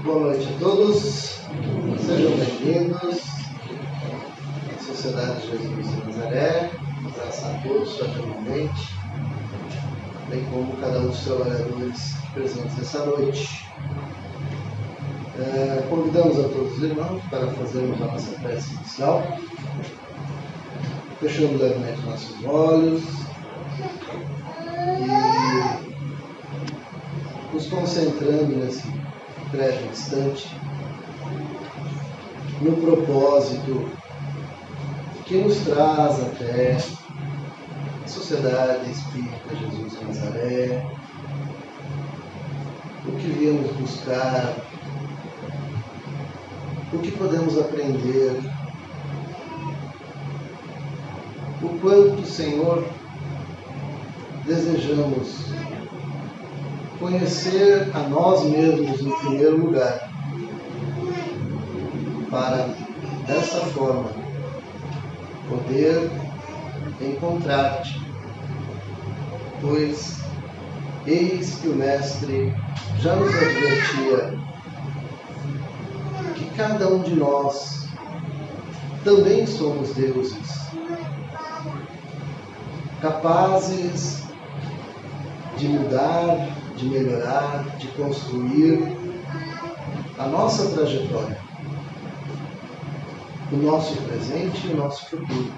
Boa noite a todos, sejam bem-vindos à Sociedade de Jesus de Nazaré, graças a todos fraternalmente, bem como cada um dos trabalhadores presentes essa noite. Convidamos a todos os irmãos para fazermos a nossa prece inicial, fechando levemente nossos olhos e nos concentrando nesse breve instante no propósito que nos traz até a Sociedade Espírita Jesus de Nazaré, o que viemos buscar, o que podemos aprender, o quanto, Senhor, desejamos conhecer a nós mesmos em primeiro lugar, para dessa forma poder encontrar-te, pois eis que o Mestre já nos advertia que cada um de nós também somos deuses, capazes de mudar, de melhorar, de construir a nossa trajetória, o nosso presente e o nosso futuro,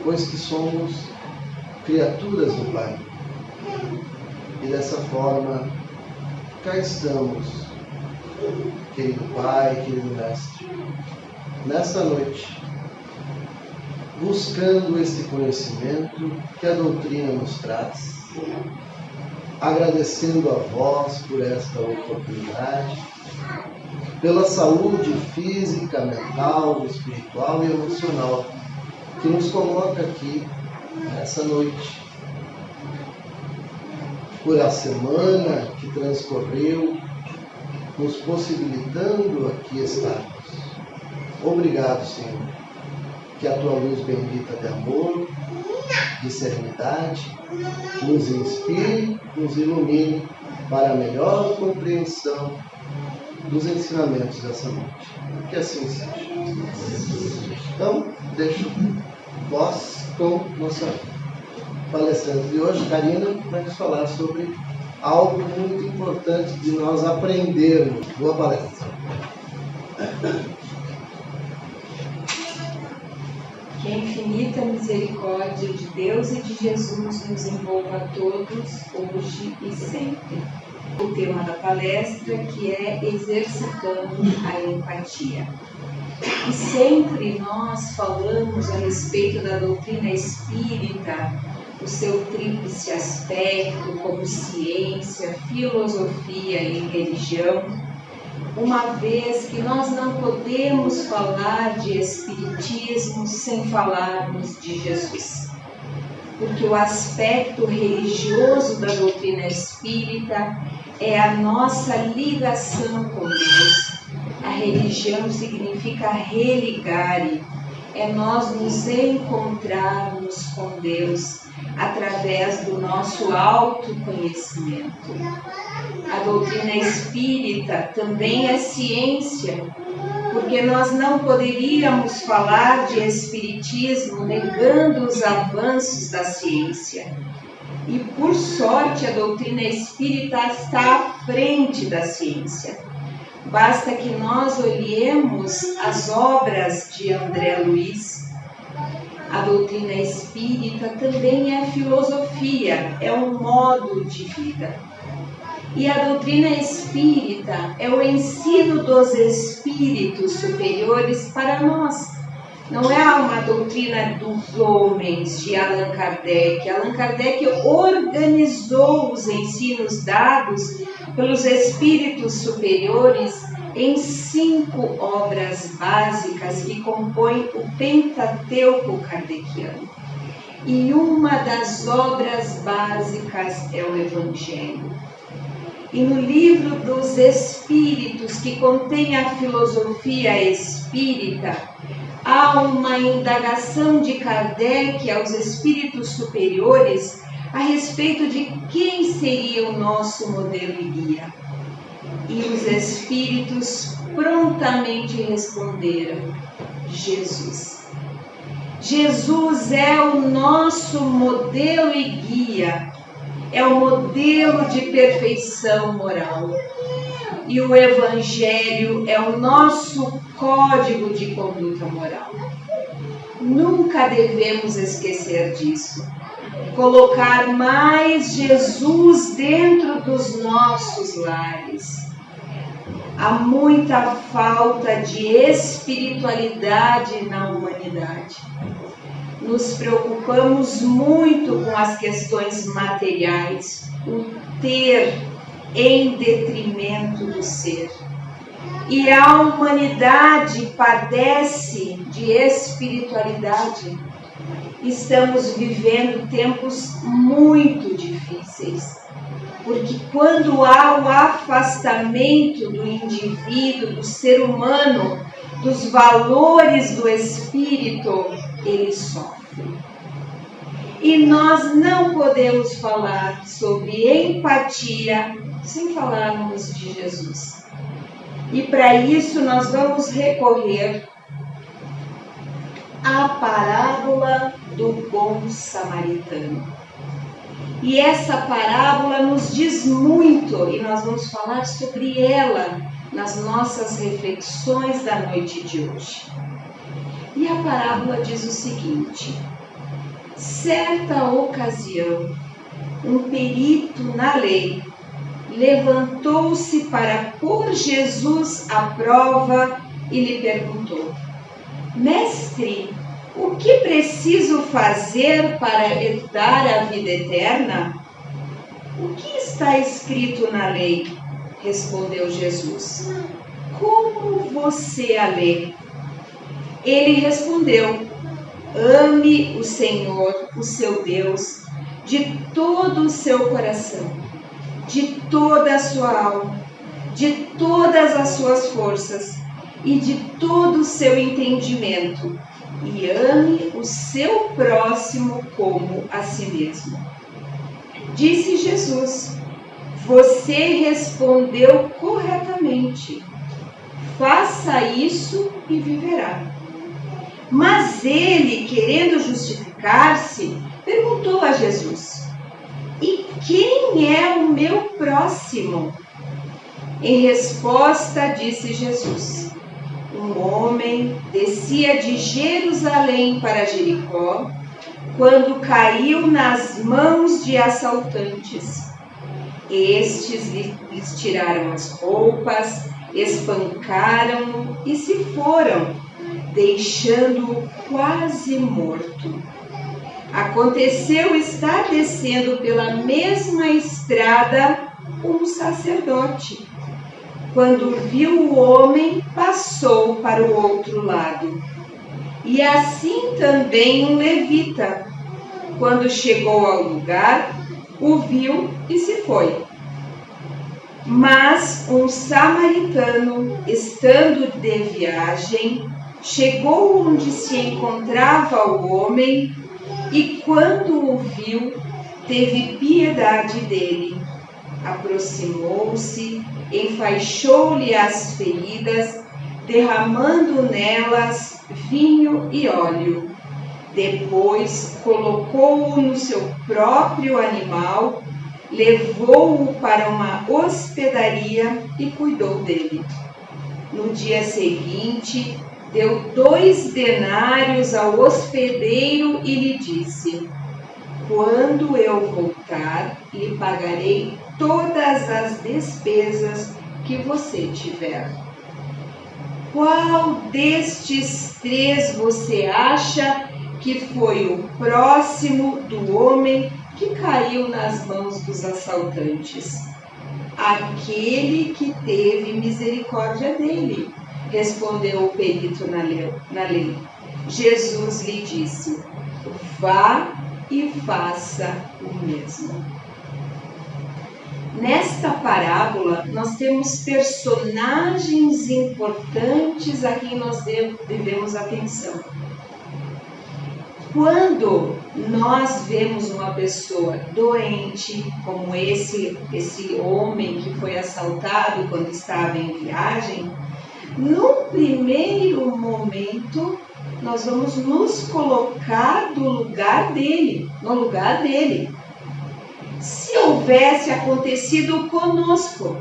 pois que somos criaturas do Pai. E dessa forma, cá estamos, querido Pai, querido Mestre, nesta noite, buscando esse conhecimento que a doutrina nos traz, agradecendo a vós por esta oportunidade, pela saúde física, mental, espiritual e emocional que nos coloca aqui nessa noite, por a semana que transcorreu, nos possibilitando aqui estarmos. Obrigado, Senhor, que a tua luz bendita de amor, de serenidade, nos inspire, nos ilumine para a melhor compreensão dos ensinamentos dessa noite. Que assim seja. Então, deixo vós com nossa palestrante de hoje, Karina, para nos falar sobre algo muito importante de nós aprendermos. Boa palestra. Que a infinita misericórdia de Deus e de Jesus nos envolva a todos, hoje e sempre. O tema da palestra, que é exercitando a empatia. E sempre nós falamos a respeito da doutrina espírita, o seu tríplice aspecto como ciência, filosofia e religião, uma vez que nós não podemos falar de espiritismo sem falarmos de Jesus. Porque o aspecto religioso da doutrina espírita é a nossa ligação com Deus. A religião significa religare, é nós nos encontrarmos com Deus através do nosso autoconhecimento. A doutrina espírita também é ciência, porque nós não poderíamos falar de espiritismo negando os avanços da ciência. E, por sorte, a doutrina espírita está à frente da ciência. Basta que nós olhemos as obras de André Luiz. A doutrina espírita também é filosofia, é um modo de vida. E a doutrina espírita é o ensino dos espíritos superiores para nós. Não é uma doutrina dos homens de Allan Kardec. Allan Kardec organizou os ensinos dados pelos espíritos superiores em 5 obras básicas que compõem o Pentateuco kardeciano. E uma das obras básicas é o Evangelho. E no livro dos Espíritos, que contém a filosofia espírita, há uma indagação de Kardec aos espíritos superiores a respeito de quem seria o nosso modelo e guia. E os espíritos prontamente responderam: Jesus. Jesus é o nosso modelo e guia, é o modelo de perfeição moral. E o Evangelho é o nosso código de conduta moral. Nunca devemos esquecer disso. Colocar mais Jesus dentro dos nossos lares. Há muita falta de espiritualidade na humanidade. Nos preocupamos muito com as questões materiais, o ter em detrimento do ser. E a humanidade padece de espiritualidade. Estamos vivendo tempos muito difíceis, porque quando há o afastamento do indivíduo, do ser humano, dos valores do espírito, ele sofre. E nós não podemos falar sobre empatia sem falarmos de Jesus. E para isso nós vamos recorrer à parábola do bom samaritano. E essa parábola nos diz muito, e nós vamos falar sobre ela nas nossas reflexões da noite de hoje. E a parábola diz o seguinte: certa ocasião, um perito na lei levantou-se para pôr Jesus à prova e lhe perguntou: Mestre, o que preciso fazer para herdar a vida eterna? O que está escrito na lei? Respondeu Jesus. Como você a lê? Ele respondeu: ame o Senhor, o seu Deus, de todo o seu coração, de toda a sua alma, de todas as suas forças e de todo o seu entendimento, e ame o seu próximo como a si mesmo. Disse Jesus: você respondeu corretamente. Faça isso e viverá. Mas ele, querendo justificar-se, perguntou a Jesus: e quem é o meu próximo? Em resposta, disse Jesus: um homem descia de Jerusalém para Jericó, quando caiu nas mãos de assaltantes. Estes lhes tiraram as roupas, espancaram-no e se foram, deixando-o quase morto. Aconteceu estar descendo pela mesma estrada um sacerdote. Quando viu o homem, passou para o outro lado. E assim também um levita. Quando chegou ao lugar, o viu e se foi. Mas um samaritano, estando de viagem, chegou onde se encontrava o homem e, quando o viu, teve piedade dele. Aproximou-se, enfaixou-lhe as feridas, derramando nelas vinho e óleo. Depois colocou-o no seu próprio animal, levou-o para uma hospedaria e cuidou dele. No dia seguinte, deu 2 denários ao hospedeiro e lhe disse: quando eu voltar, lhe pagarei todas as despesas que você tiver. Qual destes 3 você acha que foi o próximo do homem que caiu nas mãos dos assaltantes? Aquele que teve misericórdia dele, respondeu o perito na lei. Jesus lhe disse: vá e faça o mesmo. Nesta parábola, nós temos personagens importantes a quem nós devemos atenção. quando nós vemos uma pessoa doente, como esse homem que foi assaltado quando estava em viagem, no primeiro momento nós vamos nos colocar no lugar dele. Se houvesse acontecido conosco,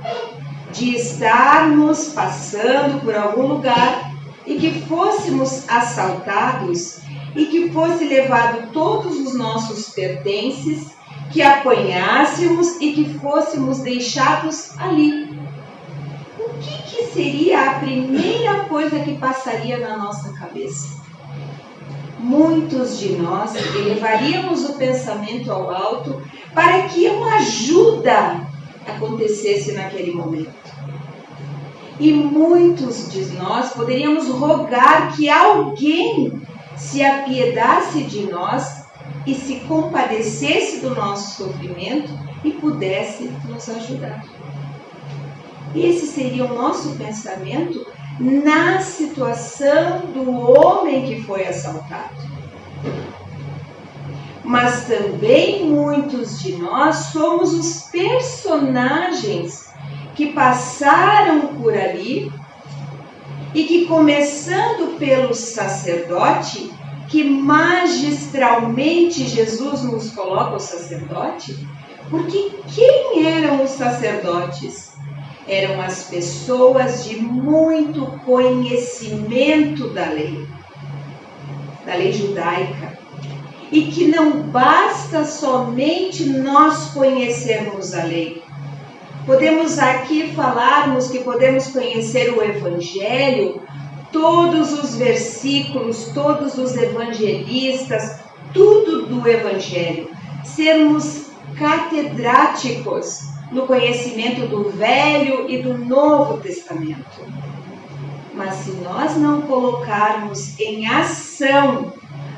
de estarmos passando por algum lugar e que fôssemos assaltados e que fosse levado todos os nossos pertences, que apanhássemos e que fôssemos deixados ali. O que seria a primeira coisa que passaria na nossa cabeça? Muitos de nós elevaríamos o pensamento ao alto para que uma ajuda acontecesse naquele momento. E muitos de nós poderíamos rogar que alguém se apiedasse de nós e se compadecesse do nosso sofrimento e pudesse nos ajudar. Esse seria o nosso pensamento na situação do homem que foi assaltado. Mas também muitos de nós somos os personagens que passaram por ali e que, começando pelo sacerdote, que magistralmente Jesus nos coloca o sacerdote, porque quem eram os sacerdotes? Eram as pessoas de muito conhecimento da lei judaica. E que não basta somente nós conhecermos a lei. Podemos aqui falarmos que podemos conhecer o Evangelho, todos os versículos, todos os evangelistas, tudo do Evangelho. Sermos catedráticos no conhecimento do Velho e do Novo Testamento. Mas se nós não colocarmos em ação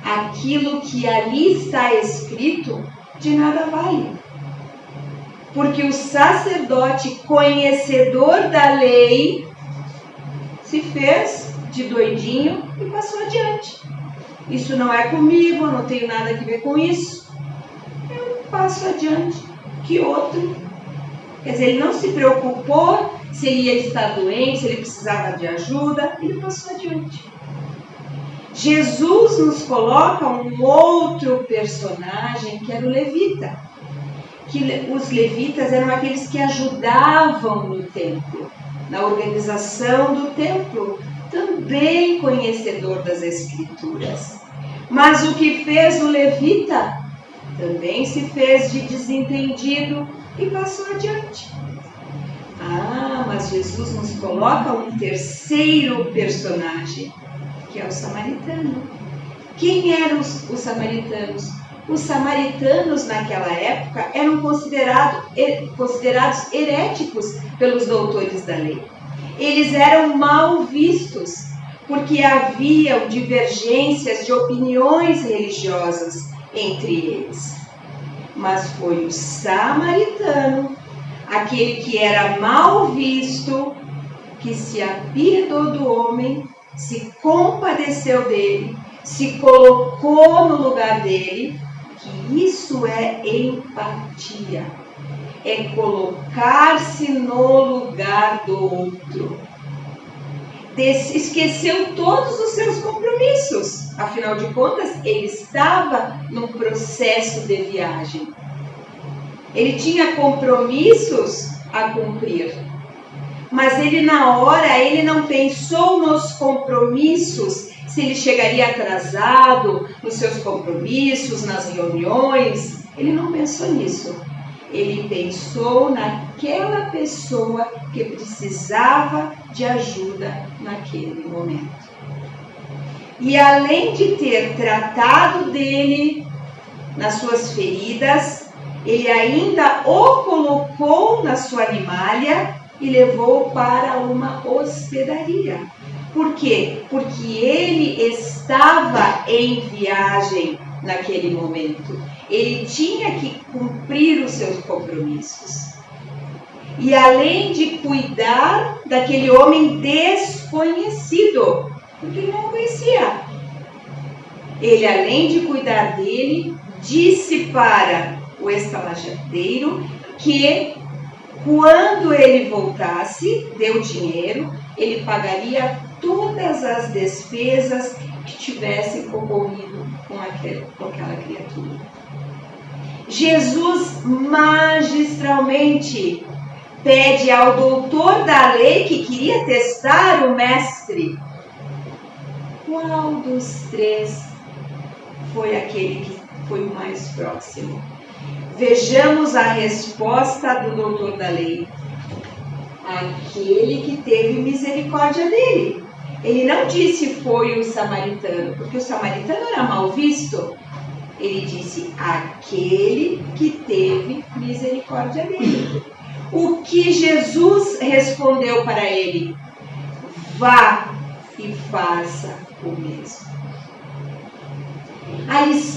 aquilo que ali está escrito, de nada vale. Porque o sacerdote conhecedor da lei se fez de doidinho e passou adiante. Isso não é comigo, eu não tenho nada a ver com isso. Eu passo adiante. Que outro? Quer dizer, ele não se preocupou se ele ia estar doente, se ele precisava de ajuda, ele passou adiante. Jesus nos coloca um outro personagem, que era o levita. Que os levitas eram aqueles que ajudavam no templo, na organização do templo, também conhecedor das Escrituras. Mas o que fez o levita também se fez de desentendido e passou adiante. Mas Jesus nos coloca um terceiro personagem, que é o samaritano. Quem eram os samaritanos? Os samaritanos naquela época eram considerados heréticos pelos doutores da lei. Eles eram mal vistos, porque haviam divergências de opiniões religiosas entre eles. Mas foi o samaritano, aquele que era mal visto, que se apiedou do homem, se compadeceu dele, se colocou no lugar dele, que isso é empatia, é colocar-se no lugar do outro. Esqueceu todos os seus compromissos, afinal de contas, ele estava num processo de viagem. Ele tinha compromissos a cumprir, mas ele na hora, ele não pensou nos compromissos, se ele chegaria atrasado nos seus compromissos, nas reuniões. Ele não pensou nisso. Ele pensou naquela pessoa que precisava de ajuda naquele momento. E além de ter tratado dele nas suas feridas, ele ainda o colocou na sua animalha e levou para uma hospedaria. Por quê? Porque ele estava em viagem naquele momento. Ele tinha que cumprir os seus compromissos. E além de cuidar daquele homem desconhecido, porque ele não conhecia. Ele, além de cuidar dele, disse para o estalajadeiro que quando ele voltasse, deu dinheiro, ele pagaria todas as despesas que tivessem ocorrido com aquela criatura. Jesus magistralmente pede ao doutor da lei que queria testar o mestre: qual dos três foi aquele que foi o mais próximo? Vejamos a resposta do doutor da lei: aquele que teve misericórdia dele. Ele não disse foi o samaritano, porque o samaritano era mal visto. Ele disse aquele que teve misericórdia dele. O que Jesus respondeu para ele? Vá e faça o mesmo.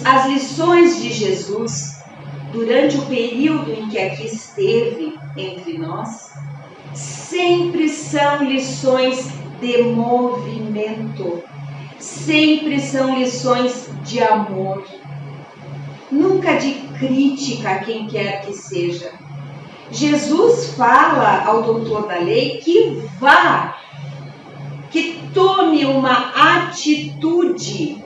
As lições de Jesus durante o período em que aqui esteve entre nós sempre são lições de movimento, sempre são lições de amor, nunca de crítica a quem quer que seja. Jesus fala ao doutor da lei que vá, que tome uma atitude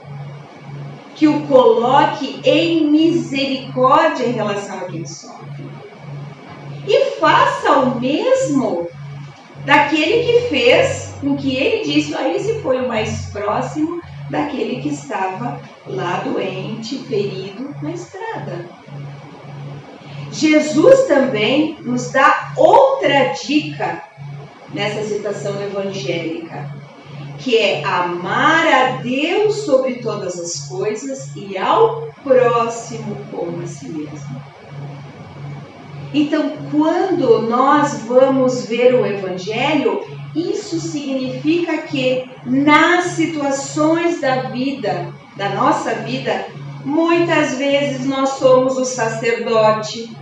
que o coloque em misericórdia em relação a quem sofre. E faça o mesmo daquele que fez com que ele disse, esse foi o mais próximo daquele que estava lá doente, ferido na estrada. Jesus também nos dá outra dica nessa citação evangélica, que é amar a Deus sobre todas as coisas e ao próximo como a si mesmo. Então, quando nós vamos ver o Evangelho, isso significa que nas situações da vida, da nossa vida, muitas vezes nós somos o sacerdote,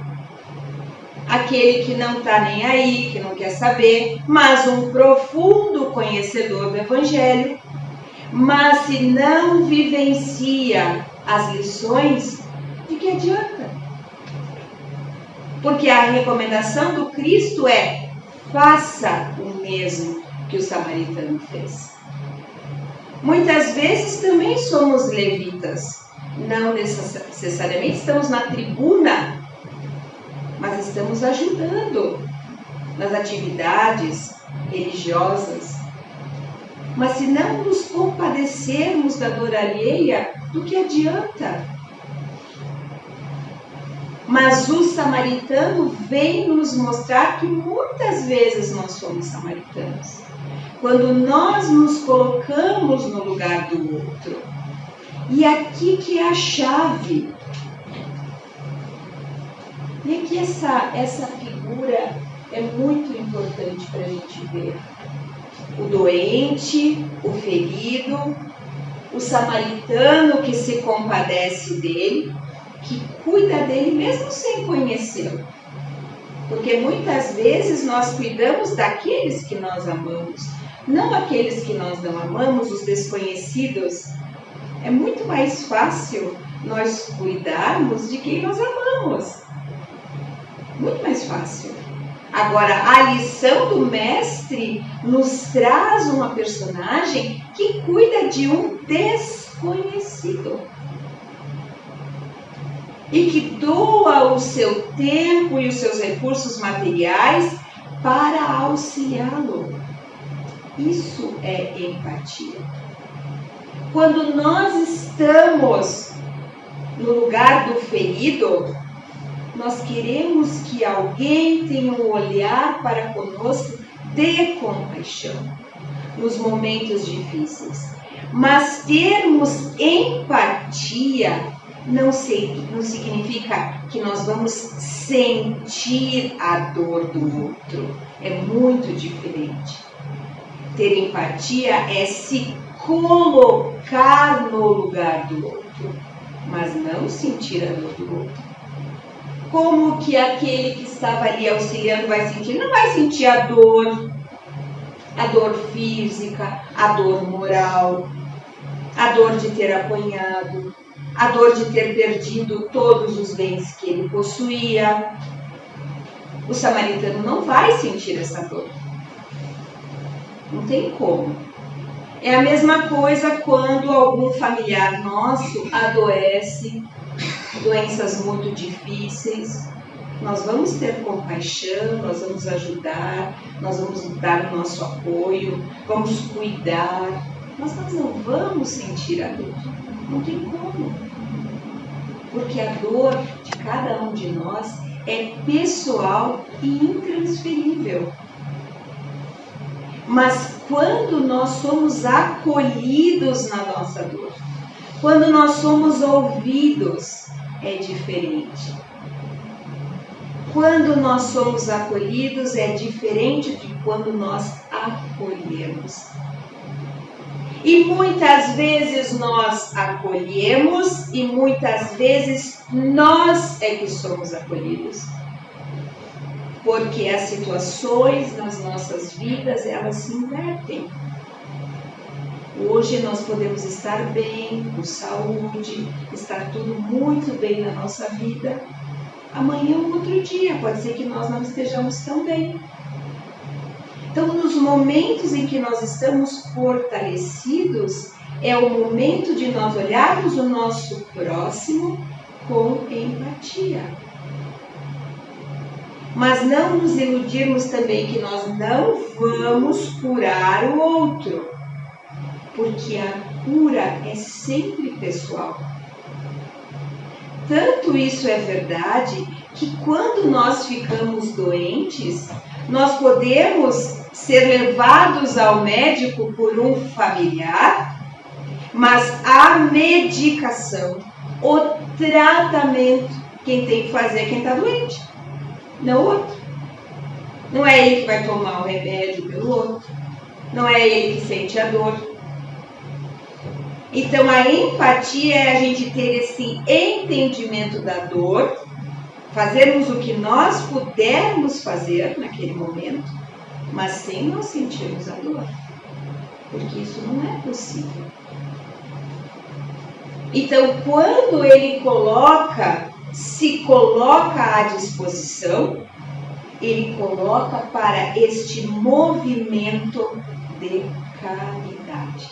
aquele que não está nem aí, que não quer saber, mas um profundo conhecedor do Evangelho, mas se não vivencia as lições, de que adianta? Porque a recomendação do Cristo é: faça o mesmo que o samaritano fez. Muitas vezes também somos levitas, não necessariamente estamos na tribuna, mas estamos ajudando nas atividades religiosas. Mas se não nos compadecermos da dor alheia, do que adianta? Mas o samaritano vem nos mostrar que muitas vezes nós somos samaritanos. Quando nós nos colocamos no lugar do outro. E aqui que é a chave. E aqui essa figura é muito importante para a gente ver. O doente, o ferido, o samaritano que se compadece dele, que cuida dele mesmo sem conhecê-lo. Porque muitas vezes nós cuidamos daqueles que nós amamos, não aqueles que nós não amamos, os desconhecidos. É muito mais fácil nós cuidarmos de quem nós amamos. Muito mais fácil. Agora, a lição do mestre nos traz uma personagem que cuida de um desconhecido. E que doa o seu tempo e os seus recursos materiais para auxiliá-lo. Isso é empatia. Quando nós estamos no lugar do ferido, nós queremos que alguém tenha um olhar para conosco de compaixão nos momentos difíceis. Mas termos empatia não significa que nós vamos sentir a dor do outro. É muito diferente. Ter empatia é se colocar no lugar do outro, mas não sentir a dor do outro. Como que aquele que estava ali auxiliando vai sentir? Não vai sentir a dor física, a dor moral. a dor de ter apanhado, a dor de ter perdido todos os bens que ele possuía. O samaritano não vai sentir essa dor. Não tem como. É a mesma coisa quando algum familiar nosso adoece, doenças muito difíceis. Nós vamos ter compaixão, nós vamos ajudar, nós vamos dar o nosso apoio, vamos cuidar. Mas nós não vamos sentir a dor. Não tem como. Porque a dor de cada um de nós é pessoal e intransferível. Mas quando nós somos acolhidos na nossa dor, quando nós somos ouvidos, é diferente. Quando nós somos acolhidos, é diferente de quando nós acolhemos. E muitas vezes nós acolhemos e muitas vezes nós é que somos acolhidos. Porque as situações nas nossas vidas, elas se invertem. Hoje nós podemos estar bem, com saúde, estar tudo muito bem na nossa vida. Amanhã ou outro dia, pode ser que nós não estejamos tão bem. Então, nos momentos em que nós estamos fortalecidos, é o momento de nós olharmos o nosso próximo com empatia. Mas não nos iludirmos também que nós não vamos curar o outro, porque a cura é sempre pessoal. Tanto isso é verdade que quando nós ficamos doentes, nós podemos ser levados ao médico por um familiar, mas a medicação, o tratamento, quem tem que fazer é quem está doente, não o outro. Não é ele que vai tomar o remédio pelo outro, não é ele que sente a dor. Então, a empatia é a gente ter esse entendimento da dor, fazermos o que nós pudermos fazer naquele momento, mas sem nós sentirmos a dor, porque isso não é possível. Então, quando ele se coloca à disposição, ele coloca para este movimento de caridade.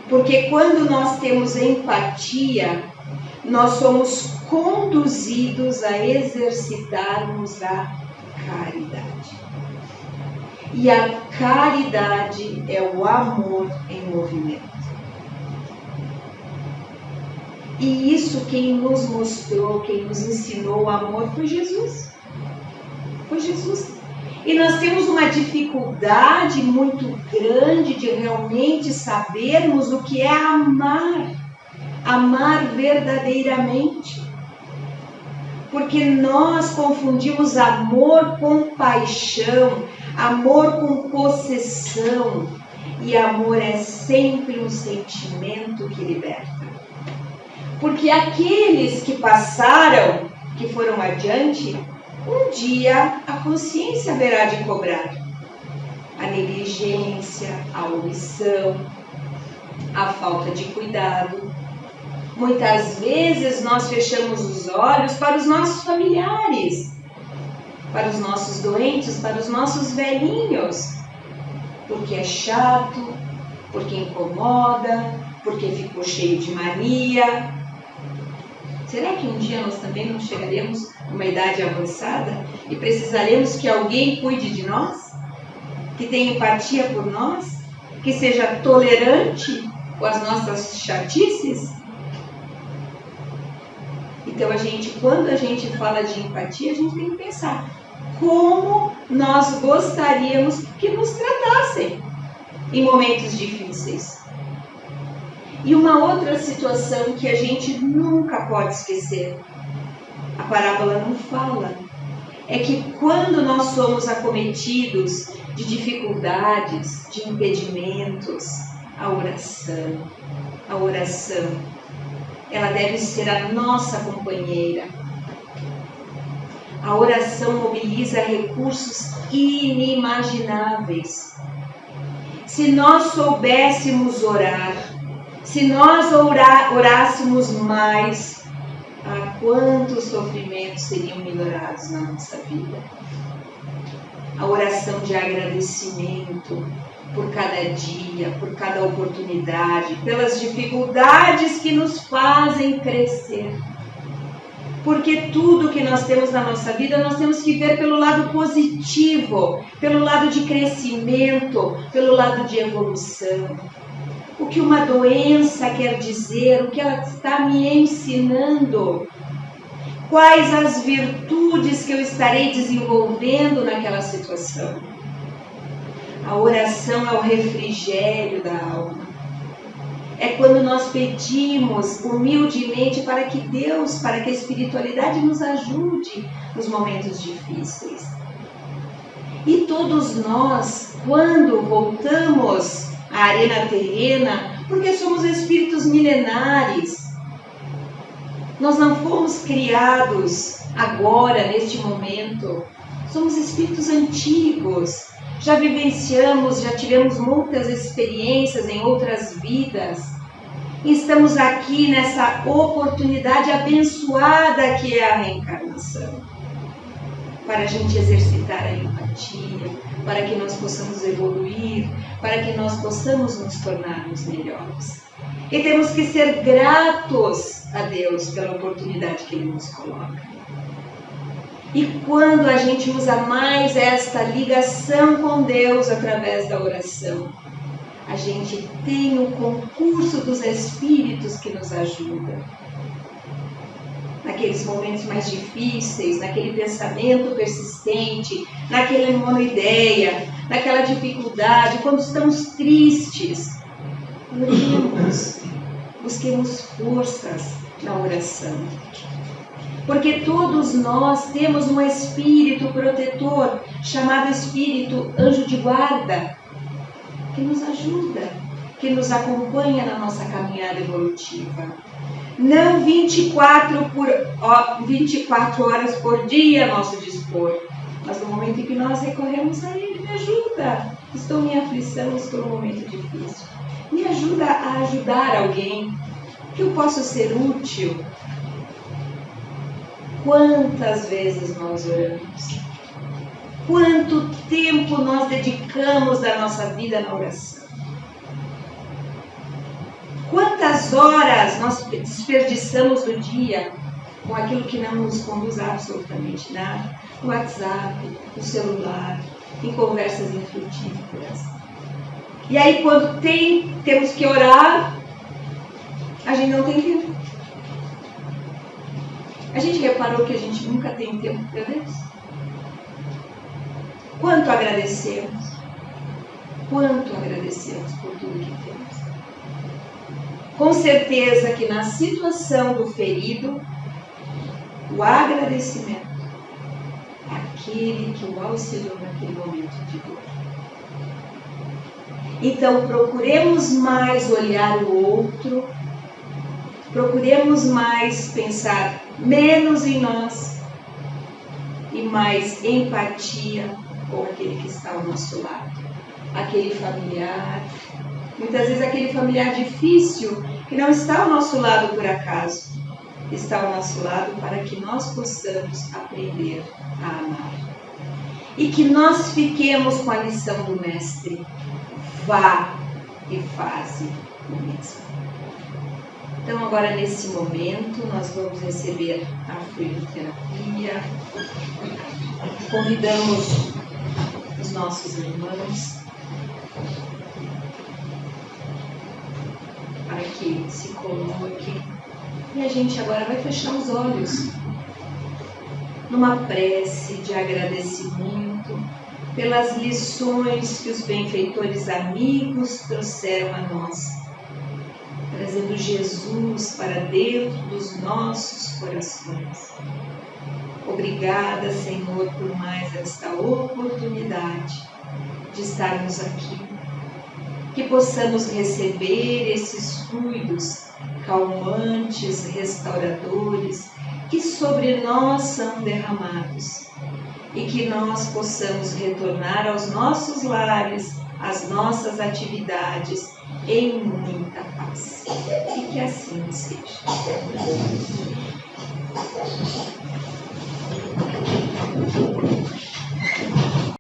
Porque quando nós temos empatia, nós somos conduzidos a exercitarmos a caridade. E a caridade é o amor em movimento. E isso quem nos mostrou, quem nos ensinou o amor foi Jesus. Foi Jesus. E nós temos uma dificuldade muito grande de realmente sabermos o que é amar. Amar verdadeiramente. Porque nós confundimos amor com paixão, amor com possessão. E amor é sempre um sentimento que liberta. Porque aqueles que passaram, que foram adiante, um dia a consciência haverá de cobrar. A negligência, a omissão, a falta de cuidado. Muitas vezes nós fechamos os olhos para os nossos familiares, para os nossos doentes, para os nossos velhinhos, porque é chato, porque incomoda, porque ficou cheio de mania. Será que um dia nós também não chegaremos a uma idade avançada e precisaremos que alguém cuide de nós? Que tenha empatia por nós? Que seja tolerante com as nossas chatices? Então, quando a gente fala de empatia, a gente tem que pensar como nós gostaríamos que nos tratassem em momentos difíceis. E uma outra situação que a gente nunca pode esquecer, a parábola não fala, é que quando nós somos acometidos de dificuldades, de impedimentos, a oração, ela deve ser a nossa companheira. A oração mobiliza recursos inimagináveis. se nós soubéssemos orar, se nós orássemos mais, quantos sofrimentos seriam melhorados na nossa vida? A oração de agradecimento por cada dia, por cada oportunidade, pelas dificuldades que nos fazem crescer. Porque tudo que nós temos na nossa vida, nós temos que ver pelo lado positivo, pelo lado de crescimento, pelo lado de evolução. O que uma doença quer dizer, o que ela está me ensinando, quais as virtudes que eu estarei desenvolvendo naquela situação. A oração é o refrigério da alma. É quando nós pedimos humildemente para que Deus, para que a espiritualidade nos ajude nos momentos difíceis. E todos nós, quando voltamos à arena terrena, porque somos espíritos milenares, nós não fomos criados agora, neste momento, somos espíritos antigos. Já vivenciamos, já tivemos muitas experiências em outras vidas. E estamos aqui nessa oportunidade abençoada que é a reencarnação. Para a gente exercitar a empatia, para que nós possamos evoluir, para que nós possamos nos tornarmos melhores. E temos que ser gratos a Deus pela oportunidade que Ele nos coloca. E quando a gente usa mais esta ligação com Deus através da oração, a gente tem o concurso dos Espíritos que nos ajuda. Naqueles momentos mais difíceis, naquele pensamento persistente, naquela monoideia, naquela dificuldade, quando estamos tristes, oremos, busquemos forças na oração. Porque todos nós temos um espírito protetor, chamado espírito anjo de guarda, que nos ajuda, que nos acompanha na nossa caminhada evolutiva. Não 24 horas por dia a nosso dispor, mas no momento em que nós recorremos a Ele, me ajuda, estou em aflição, estou num momento difícil. Me ajuda a ajudar alguém, que eu possa ser útil. Quantas vezes nós oramos? Quanto tempo nós dedicamos da nossa vida na oração? Quantas horas nós desperdiçamos do dia com aquilo que não nos conduz a absolutamente nada? No WhatsApp, no celular, em conversas infrutíferas. E aí quando temos que orar, a gente não tem tempo. A gente reparou que a gente nunca tem tempo para Deus? Quanto agradecemos? Quanto agradecemos por tudo que temos? Com certeza que na situação do ferido, o agradecimento é aquele que o auxiliou naquele momento de dor. Então procuremos mais olhar o outro, procuremos mais pensar menos em nós e mais empatia com aquele que está ao nosso lado, aquele familiar, muitas vezes aquele familiar difícil que não está ao nosso lado por acaso, está ao nosso lado para que nós possamos aprender a amar. E que nós fiquemos com a lição do Mestre, vá e faze o mesmo. Então agora nesse momento nós vamos receber a fluidoterapia, convidamos os nossos irmãos para que se coloquem e a gente agora vai fechar os olhos numa prece de agradecimento pelas lições que os benfeitores amigos trouxeram a nós, trazendo Jesus para dentro dos nossos corações. Obrigada, Senhor, por mais esta oportunidade de estarmos aqui, que possamos receber esses fluidos calmantes, restauradores, que sobre nós são derramados, e que nós possamos retornar aos nossos lares as nossas atividades em muita paz. E que assim seja.